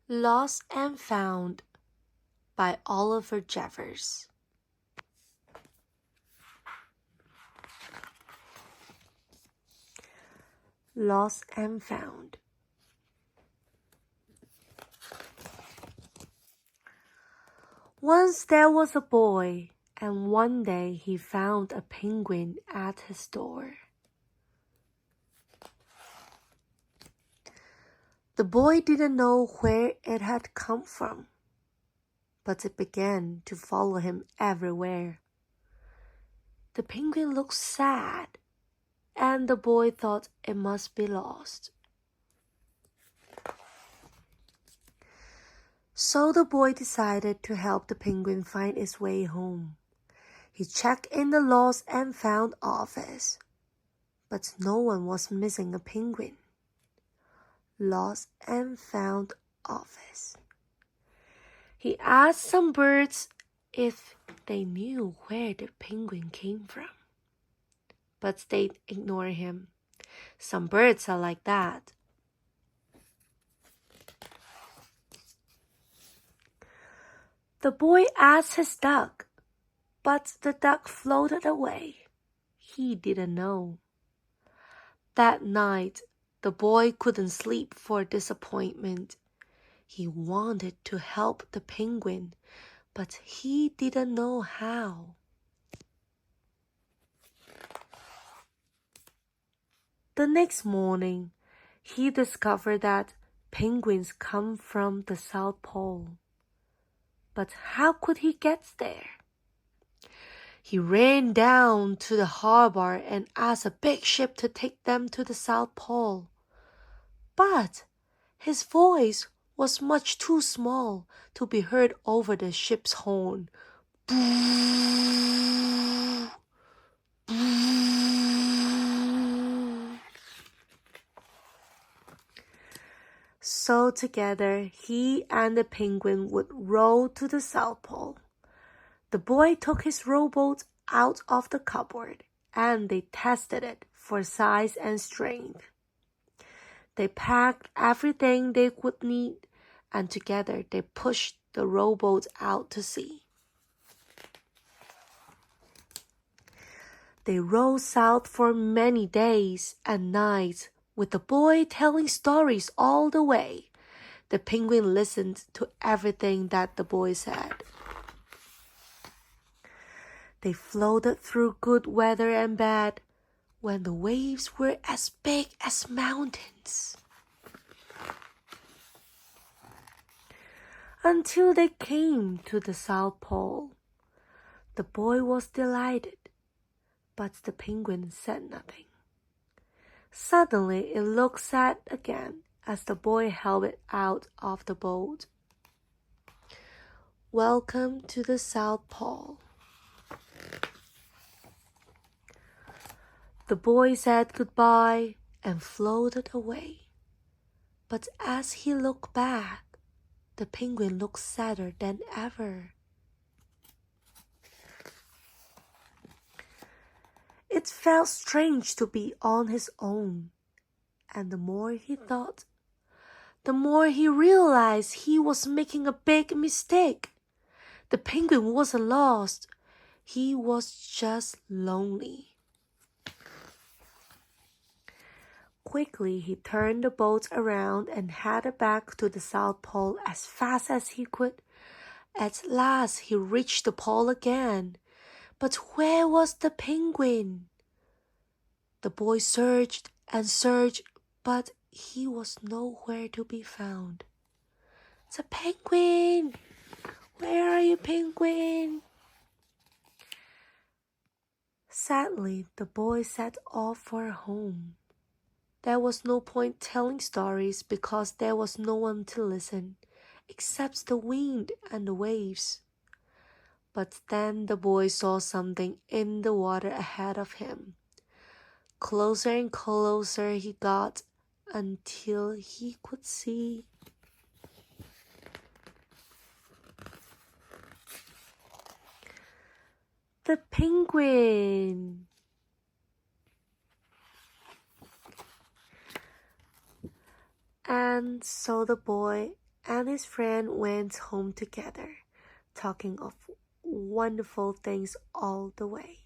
Lost and Found by Oliver Jeffers. Lost and Found. Once there was a boy, and one day he found a penguin at his door. The boy didn't know where it had come from, but it began to follow him everywhere. The penguin looked sad, and the boy thought it must be lost. So the boy decided to help the penguin find its way home. He checked in the Lost and Found office, but no one was missing a penguin. Lost and Found office. He asked some birds if they knew where the penguin came from, but they ignored him. Some birds are like that. The boy asked his duck, but the duck floated away. He didn't know. That night, the boy couldn't sleep for disappointment. He wanted to help the penguin, but he didn't know how. The next morning, he discovered that penguins come from the South Pole. But how could he get there? He ran down to the harbor and asked a big ship to take them to the South Pole. But his voice was much too small to be heard over the ship's horn. Boo! Boo! So together, he and the penguin would row to the South Pole. The boy took his rowboat out of the cupboard, and they tested it for size and strength. They packed everything they would need, and together they pushed the rowboat out to sea. They rowed south for many days and nights, with the boy telling stories all the way. The penguin listened to everything that the boy said. They floated through good weather and bad, when the waves were as big as mountains, until they came to the South Pole. The boy was delighted, but the penguin said nothing. Suddenly it looked sad again as the boy held it out of the boat. Welcome to the South Pole. The boy said goodbye and floated away. But as he looked back, the penguin looked sadder than ever. It felt strange to be on his own, and the more he thought, the more he realized he was making a big mistake. The penguin wasn't lost. He was just lonely. Quickly, he turned the boat around and headed back to the South Pole as fast as he could. At last, he reached the pole again. But where was the penguin? The boy searched and searched, but he was nowhere to be found. The penguin! Where are you, penguin? Sadly, the boy set off for home. There was no point telling stories because there was no one to listen, except the wind and the waves. But then the boy saw something in the water ahead of him. Closer and closer he got until he could see. The penguin. And so the boy and his friend went home together, talking of wonderful things all the way.